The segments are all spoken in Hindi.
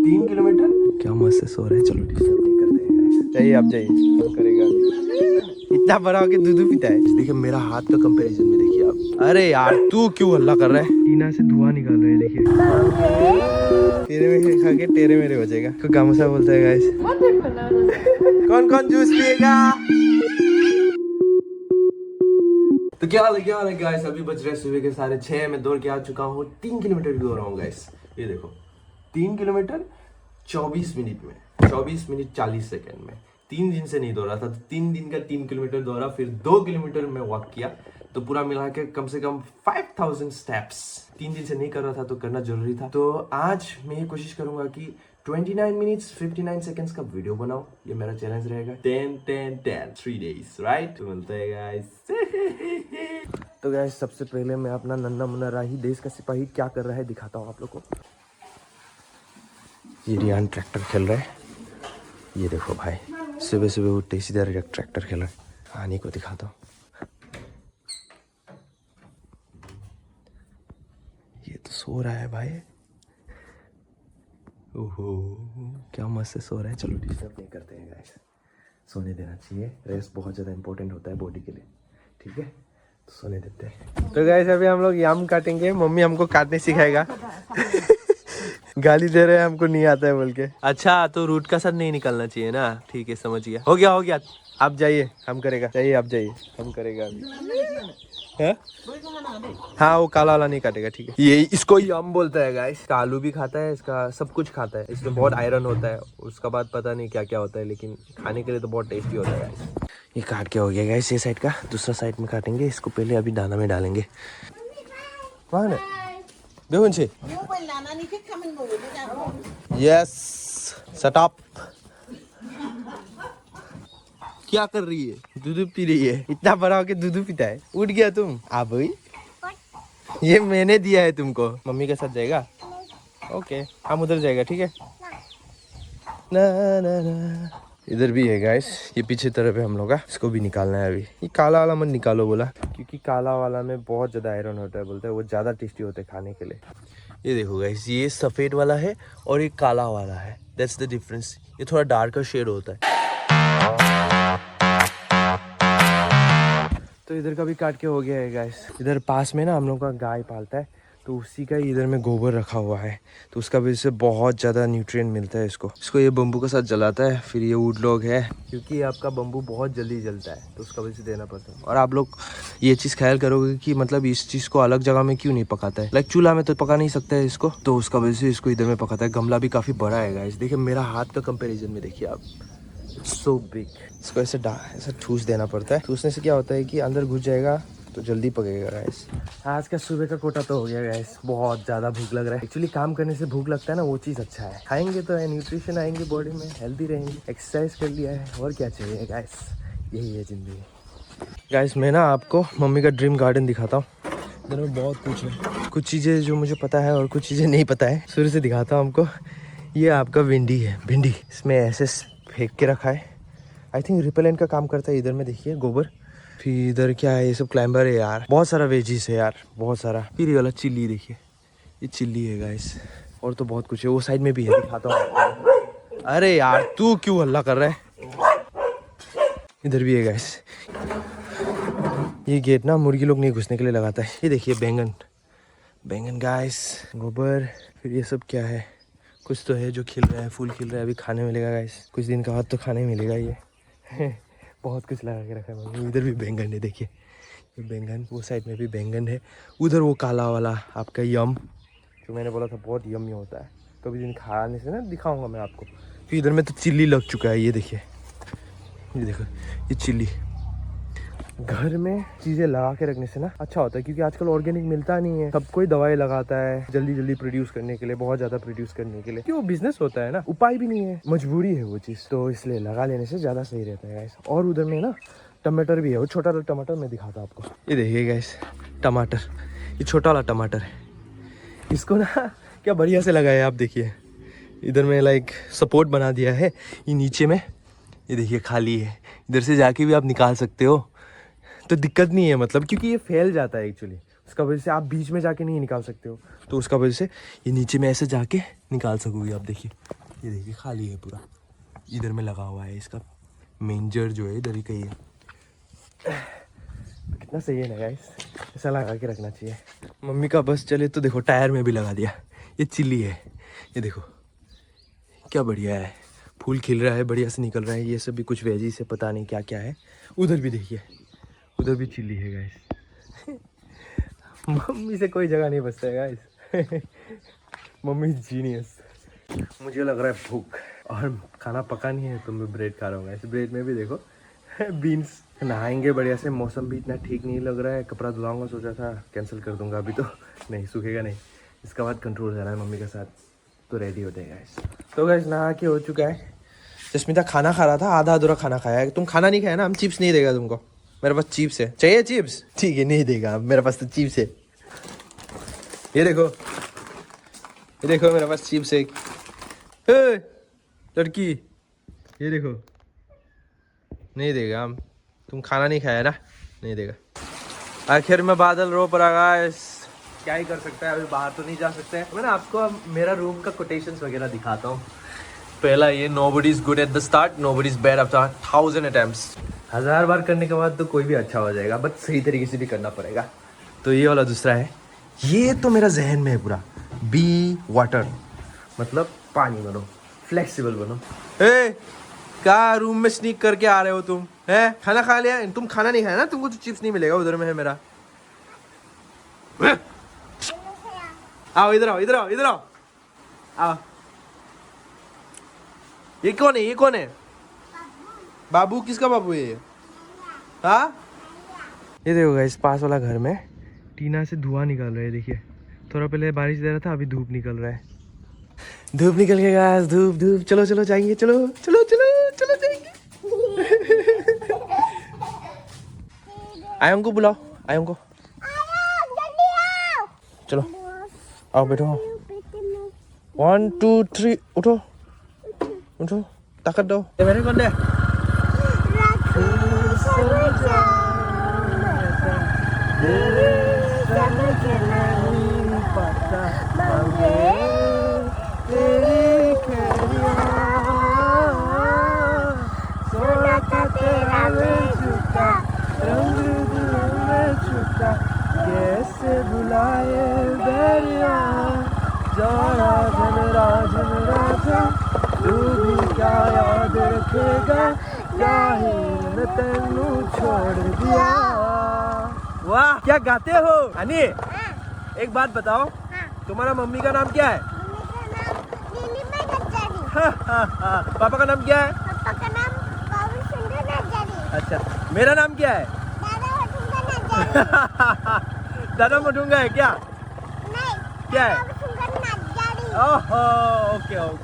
3 किलोमीटर क्या मस्त से सो रहे हैं। चलो डिस्टर्ब नहीं करते हैं guys। जाइए आप जाइए, कौन करेगा अभी। इतना बड़ा होके दूध पीता है। देखिए मेरा हाथ का कंपैरिजन में देखिए आप। अरे यार तू क्यों हल्ला कर रहा है। टीना से धुआं निकाल रहे हैं देखिए। तेरे में खा के तेरे मेरे बचेगा। को गामूसा बोलता है गाइस। कौन कौन जूस पिएगा। तो क्या हाल है गाइस। अभी बज रहे सुबह के 6:30। मैं दौड़ के आ चुका हूँ। 3 किलोमीटर दौड़ रहा हूँ गाइस। ये देखो 3 किलोमीटर 24 मिनट में, 24 मिनट 40 सेकंड में। 3 दिन से नहीं दौड़ा था, तो 3 दिन का 3 किलोमीटर दौड़ा, फिर 2 किलोमीटर में वॉक किया, तो पूरा मिला के कम से कम 5000 स्टेप्स। 3 दिन से नहीं कर रहा था तो करना जरूरी था। तो आज मैं ये कोशिश करूंगा कि 29 मिनट्स 59 सेकंड्स का वीडियो बनाओ। ये मेरा चैलेंज रहेगा। 10 3 डेज राइट। तो मिलते हैं गाइस। तो गाइस सबसे पहले मैं अपना नन्ना मुन्ना राही देश का सिपाही क्या कर रहा है दिखाता हूँ आप लोग को। ये रियान ट्रैक्टर खेल रहा है। ये देखो भाई सुबह सुबह उठते ही सीधा ट्रैक्टर खेल रहा है। आने को दिखाता हूँ। ये तो सो रहा है भाई। ओहो क्या मस्त से सो रहा है। चलो डिस्टर्ब नहीं करते हैं गाइस। सोने देना चाहिए। रेस्ट बहुत ज़्यादा इंपॉर्टेंट होता है बॉडी के लिए। ठीक है तो सोने देते हैं। तो गाइस अभी हम लोग याम काटेंगे। मम्मी हमको काटने सिखाएगा। गाली दे रहे हैं हमको नहीं आता है बोल के। अच्छा तो रूट का साथ नहीं निकलना चाहिए ना। ठीक है समझ गया। हो गया आप जाइए हम करेगा। जाइए आप जाइए हम करेगा अभी। है? हाँ वो काला वाला नहीं काटेगा। ठीक है ये इसको यम बोलता है गाइस। इसका आलू भी खाता है, इसका सब कुछ खाता है। इसमें बहुत आयरन होता है। उसका बाद पता नहीं क्या क्या होता है, लेकिन खाने के लिए तो बहुत टेस्टी होता है गाइस। ये काट के हो गया गाइस। ये साइड का दूसरा साइड में काटेंगे। इसको पहले अभी दाना में डालेंगे। वहाँ यस शट अप। क्या कर रही है। दूध पी रही है। इतना बड़ा होके दूध पीता है। उठ गया तुम। आ भाई ये मैंने दिया है तुमको। मम्मी के साथ जाएगा। ओके हम उधर जाएगा। ठीक है ना ना ना। इधर भी है गाइस। ये पीछे तरफ है हम लोग का। इसको भी निकालना है अभी। ये काला वाला मत निकालो बोला, क्योंकि काला वाला में बहुत ज्यादा आयरन होता है बोलते हैं। वो ज्यादा टेस्टी होते हैं खाने के लिए। ये देखो गाइस ये सफेद वाला है और ये काला वाला है। That's the difference. ये थोड़ा डार्कर शेड होता है। तो इधर का भी काट के हो गया है गाइस। इधर पास में ना हम लोग का गाय पालता है, तो उसी का इधर में गोबर रखा हुआ है। तो उसका वजह से बहुत ज़्यादा न्यूट्रिएंट मिलता है इसको ये बम्बू के साथ जलाता है। फिर ये वुड लॉग है, क्योंकि आपका बम्बू बहुत जल्दी जलता है, तो उसका वजह से देना पड़ता है। और आप लोग ये चीज़ ख्याल करोगे कि मतलब इस चीज़ को अलग जगह में क्यों नहीं पकाता है। लाइक चूल्हा में तो पका नहीं सकता है इसको, तो उसका वजह से इसको इधर में पकाता है। गमला भी काफ़ी बड़ा है गाइस। देखिए मेरा हाथ का कंपेरिजन में देखिए आप। So big. इसको ऐसा ठूस देना पड़ता है। ठूसने से क्या होता है कि अंदर घुस जाएगा तो जल्दी पकेगा गाइस। आज का सुबह का कोटा तो हो गया गाइस। बहुत ज़्यादा भूख लग रहा है। एक्चुअली काम करने से भूख लगता है ना, वो चीज़ अच्छा है। खाएंगे तो न्यूट्रिशन आएंगे बॉडी में, हेल्दी रहेंगे। एक्सरसाइज कर लिया है और क्या चाहिए गाइस। यही है ज़िंदगी गाइस। मैं ना आपको मम्मी का ड्रीम गार्डन दिखाता हूँ। इधर में बहुत कुछ है। कुछ चीज़ें जो मुझे पता है और कुछ चीज़ें नहीं पता है। शुरू से दिखाता हूँ हमको। ये आपका भिंडी है। भिंडी इसमें ऐसे फेंक के रखा है। आई थिंक रिपेलेंट का काम करता है। इधर में देखिए गोबर। फिर इधर क्या है, ये सब क्लाइंबर है यार। बहुत सारा वेजीज है यार, बहुत सारा। फिर ये वाला चिल्ली देखिए, ये चिल्ली है गाइस। और तो बहुत कुछ है। वो साइड में भी है, दिखाता हूँ। अरे यार तू क्यों हल्ला कर रहा है। इधर भी है गाइस। ये गेट ना मुर्गी लोग नहीं घुसने के लिए लगाता है। ये देखिए बैंगन गाइस, गोबर। फिर ये सब क्या है, कुछ तो है जो खिल रहा है, फूल खिल रहा है। अभी खाने मिलेगा गाइस। कुछ दिन का बाद तो खाने मिलेगा ये। बहुत कुछ लगा के रखा है। इधर भी बैंगन है देखिए, ये बैंगन। वो साइड में भी बैंगन है। उधर वो काला वाला आपका यम, जो मैंने बोला था बहुत यम्मी होता है। कभी दिन खाने से ना दिखाऊंगा मैं आपको। फिर इधर में तो चिल्ली लग चुका है। ये देखिए, ये देखो ये चिल्ली। घर में चीज़ें लगा के रखने से ना अच्छा होता है, क्योंकि आजकल ऑर्गेनिक मिलता नहीं है। सब कोई दवाई लगाता है जल्दी जल्दी प्रोड्यूस करने के लिए, बहुत ज़्यादा प्रोड्यूस करने के लिए। क्यों बिजनेस होता है ना, उपाय भी नहीं है, मजबूरी है वो चीज़। तो इसलिए लगा लेने से ज़्यादा सही रहता है गाइस। और उधर में ना टमाटर भी है। वो छोटा वाला टमाटर मैं दिखाता हूँ आपको। ये देखिए गाइस टमाटर, ये छोटा वाला टमाटर है। इसको ना क्या बढ़िया से लगाया है आप देखिए। इधर में लाइक सपोर्ट बना दिया है। ये नीचे में ये देखिए खाली है। इधर से जाके भी आप निकाल सकते हो, तो दिक्कत नहीं है मतलब, क्योंकि ये फैल जाता है एक्चुअली। उसका वजह से आप बीच में जाके नहीं निकाल सकते हो। तो उसका वजह से ये नीचे में ऐसे जाके निकाल सकूँगी। आप देखिए, ये देखिए खाली है पूरा, इधर में लगा हुआ है इसका मेंजर जो है इधर ही कहीं है। कितना सही है ना गाइस, ऐसा लगा के रखना चाहिए। मम्मी का बस चले तो देखो टायर में भी लगा दिया। ये चिल्ली है, ये देखो क्या बढ़िया है, फूल खिल रहा है, बढ़िया से निकल रहा है। ये सब भी कुछ वेजी से पता नहीं क्या क्या है। उधर भी देखिए, उधर भी चिल्ली है गाइस। मम्मी से कोई जगह नहीं बचता है गाइस। Mummy genius. मुझे लग रहा है भूख और खाना पका नहीं है तो मैं ब्रेड खा रहा हूँ गाइस। ब्रेड में भी देखो बीन्स। नहाएंगे बढ़िया से, मौसम भी इतना ठीक नहीं लग रहा है। कपड़ा धुलाऊंगा, सोचा था कैंसिल कर दूंगा, अभी तो नहीं सूखेगा नहीं। इसका बाद कंट्रोल जाना है मम्मी के साथ, तो रेडी हो जाएगा गाइस। तो गाइस नहा के हो चुका है। जस्मिता खाना खा रहा था, आधा अधूरा खाना खाया है। तुम खाना नहीं खाया ना, हम चिप्स नहीं देगा तुमको। मेरे पास चिप्स है, चाहिए चिप्स? ठीक है नहीं देगा, मेरे पास तो चिप्स है। ये देखो, ये देखो मेरे पास चिप्स है। लड़की ये देखो, नहीं देगा हम। तुम खाना नहीं खाया ना, नहीं देगा। आखिर में बादल रो पड़ा गाइस, क्या ही कर सकते हैं, अभी बाहर तो नहीं जा सकते। मैं ना आपको मेरा रूम का कोटेशंस वगैरह दिखाता हूँ। पहला ये, nobody is good at the start, nobody is bad after 1000 attempts. 1000 बार करने के बाद तो कोई भी अच्छा हो जाएगा, बट सही तरीके से भी करना पड़ेगा। तो ये वाला दूसरा है। ये तो मेरा जहन में है पूरा, बी वाटर, मतलब पानी बनो, फ्लेक्सिबल बनो। क्या रूम में स्नीक करके आ रहे हो तुम? है खाना खा लिया? तुम खाना नहीं खाया ना, तुमको तो चिप्स नहीं मिलेगा, उधर में है मेरा। आओ इधर आओ, इधर आओ, इधर आओ, आओ। ये कौन है, ये कौन है? बाबू? किसका बाबू है ये? हाँ, ये देखो गाइस, पास वाला घर में टीना से धुआं निकल रहा है। देखिए, थोड़ा पहले बारिश दे रहा था, अभी धूप निकल रहा है। धूप निकल गया गाइस, धूप धूप। चलो चलो जाएंगे, चलो चलो चलो चलो जाएंगे। आयम को बुलाओ, आयम को। चलो आओ बैठो। 1 2 3 उठो उठो, ताकत दो। ये मेरे कौन है? कैसे बुलाए दरिया, जाया झमरा झमरा था, तू भी क्या याद रखेगा, जाहिर में तेनू छोड़ दिया। वाह क्या गाते हो हनी। एक बात बताओ, तुम्हारा मम्मी का नाम क्या है? पापा का नाम क्या है? पापा का नाम बाबू सुंदर नजारी। अच्छा, मेरा नाम क्या है? दादा मठूंगा है क्या? नहीं, क्या है? बाबू सुंदर नजारी। ओहो, okay okay,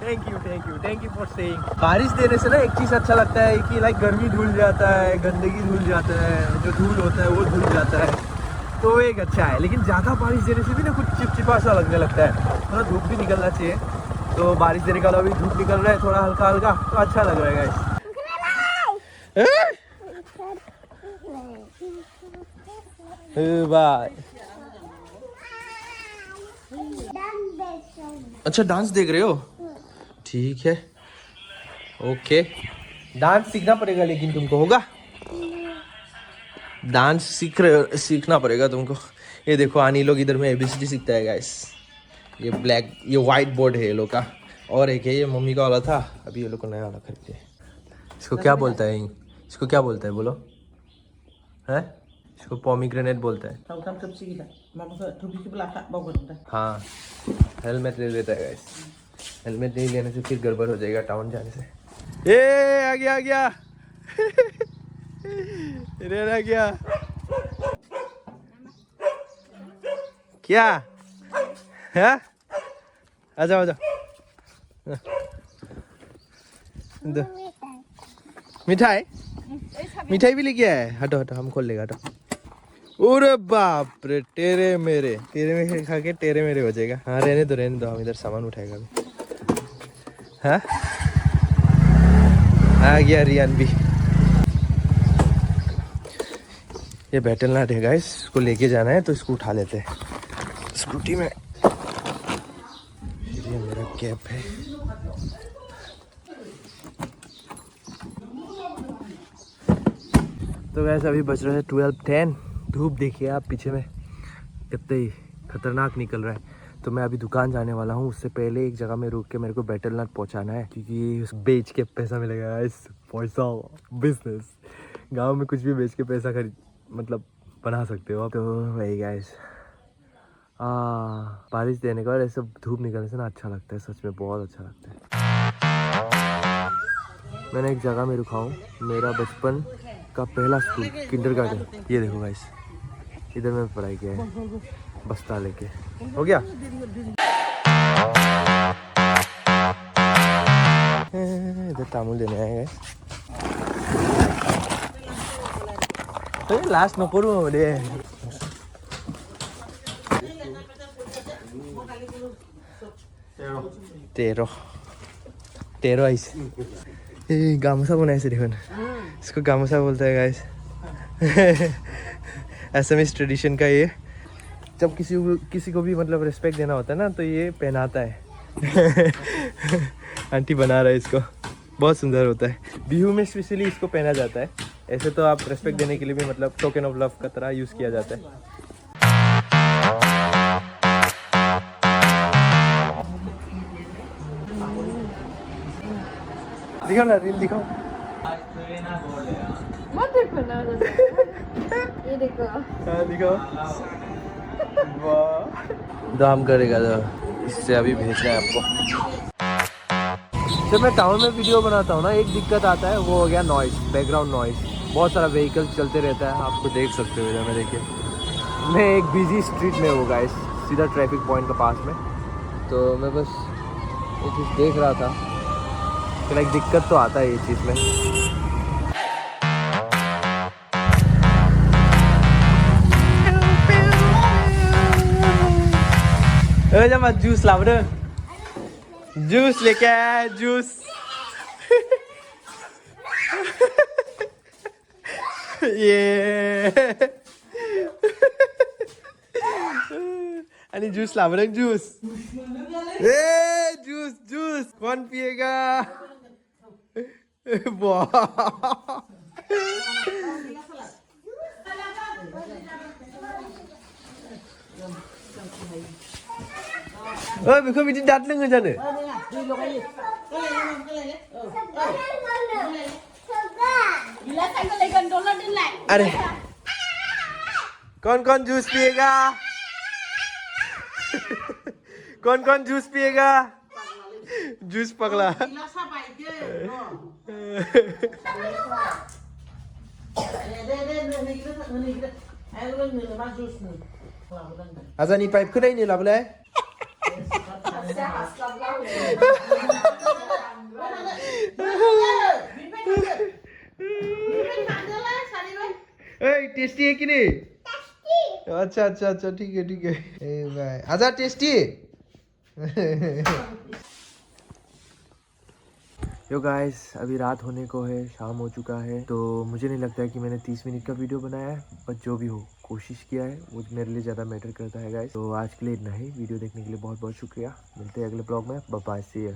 thank you for saying. बारिश देने से ना एक चीज अच्छा लगता है कि लाइक गर्मी धुल जाता है, गंदगी धुल जाता है, जो धूल होता है वो धुल जाता है, तो एक अच्छा है। लेकिन ज्यादा बारिश देने से भी ना कुछ चिपचिपा सा लगने लगता है। थोड़ा धूप भी निकलना चाहिए, तो बारिश देने का अभी धूप निकल रहा है थोड़ा हल्का हल्का, तो अच्छा लग रहा है गाइस। बाय। अच्छा डांस देख रहे हो? ठीक है, ओके। डांस सीखना पड़ेगा लेकिन तुमको, होगा? डांस सीखना पड़ेगा तुमको। ये देखो आनी लोग इधर में ABCD सीखता है गाइस। ये ब्लैक, ये वाइट बोर्ड है ये लोग का, और एक है ये मम्मी का वाला था, अभी ये लोग को नया वाला खरीदे। इसको क्या बोलता है? इसको क्या बोलता है बोलो? है इसको पोमीग्रेनेट बोलता है। हाँ, हेलमेट ले लेता है गाइस। हेलमेट नहीं लेने से फिर गड़बड़ हो जाएगा टाउन जाने से। ए आ गया आ गया। आ गया क्या है? आ जाओ आ जाओ। मिठाई मिठाई भी लेके आया है। हटो हटो, हम खोल लेगा, हटो। अरे बाप रे, तेरे मेरे खा के तेरे मेरे हो जाएगा। हाँ रहने दो, हम इधर सामान उठाएगा अभी। हाँ आ गया रियान भी। ये बैटल नाट है गाइस, इसको लेके जाना है तो इसको उठा लेते हैं स्कूटी में। कैप है। तो वैसे अभी बज रहे हैं 12:10। धूप देखिए आप पीछे में कितने ही खतरनाक निकल रहा है। तो मैं अभी दुकान जाने वाला हूँ, उससे पहले एक जगह में रुक के मेरे को बैटलनट पहुँचाना है, क्योंकि उस बेच के पैसा मिलेगा। इस पैसा बिजनेस गांव में कुछ भी बेच के पैसा खरीद मतलब बना सकते हो। तो वही गाइस, बारिश देने के बाद ऐसे धूप निकलने से ना अच्छा लगता है, सच में बहुत अच्छा लगता है। मैंने एक जगह में रुका हूँ, मेरा बचपन का पहला स्कूल किंडरगार्टन। ये देखो गाइस, इधर मैं पढ़ाई किया है बस्ता लेके। हो गया इधर तामुल देने आए हैं। तो लास्ट न करूँ दे तेरो ऐसे गामोसा बनाए देखो, इसको गामोसा बोलता है गाइस। असमीज ट्रेडिशन का ये, जब किसी को भी मतलब रिस्पेक्ट देना होता है ना, तो ये पहनाता है। आंटी बना रहा है इसको, बहुत सुंदर होता है। बिहू में स्पेशली इसको पहना जाता है। ऐसे तो आप रिस्पेक्ट देने के लिए भी मतलब टोकन ऑफ लव का तरह यूज़ किया जाता है। दिखाओ ना, रील दिखाओ। मत देखो ना, ये देखो। हाँ दिखाओ। वाह, दाम करेगा तो इससे अभी भेजना है आपको। जब मैं टाउन में वीडियो बनाता हूँ ना, एक दिक्कत आता है, वो हो गया नॉइस, बैकग्राउंड नॉइस। बहुत सारा व्हीकल चलते रहता है, आपको देख सकते हो इधर में। देखिए मैं एक बिजी स्ट्रीट में हूँ गाइस, सीधा ट्रैफिक पॉइंट के पास में। तो मैं बस ये चीज़ देख रहा था कि लाइक दिक्कत तो आता है ये चीज़ में। जब जूस लाओ ना, जूस लेके आया, जूस। ये अनि जूस लाओ ना, जूस। जूस जूस कौन पिएगा? वाह, बेखौ बिदि दाद लोङो जानो? अरे कौन कौन जूस पिएगा? कौन कौन जूस पिएगा? जूस पगला। आजा नि पाइप खोनाय नि लाबोलाय। टेस्टी है कि नहीं? अच्छा अच्छा अच्छा, ठीक है ठीक है। भाई आजा, टेस्टी। यो गाइस, अभी रात होने को है, शाम हो चुका है। तो मुझे नहीं लगता है कि मैंने 30 मिनट का वीडियो बनाया है, बट जो भी हो कोशिश किया है, वो मेरे लिए ज़्यादा मैटर करता है गाइस। तो आज के लिए इतना ही। वीडियो देखने के लिए बहुत बहुत शुक्रिया। मिलते हैं अगले ब्लॉग में। Bye bye, see you.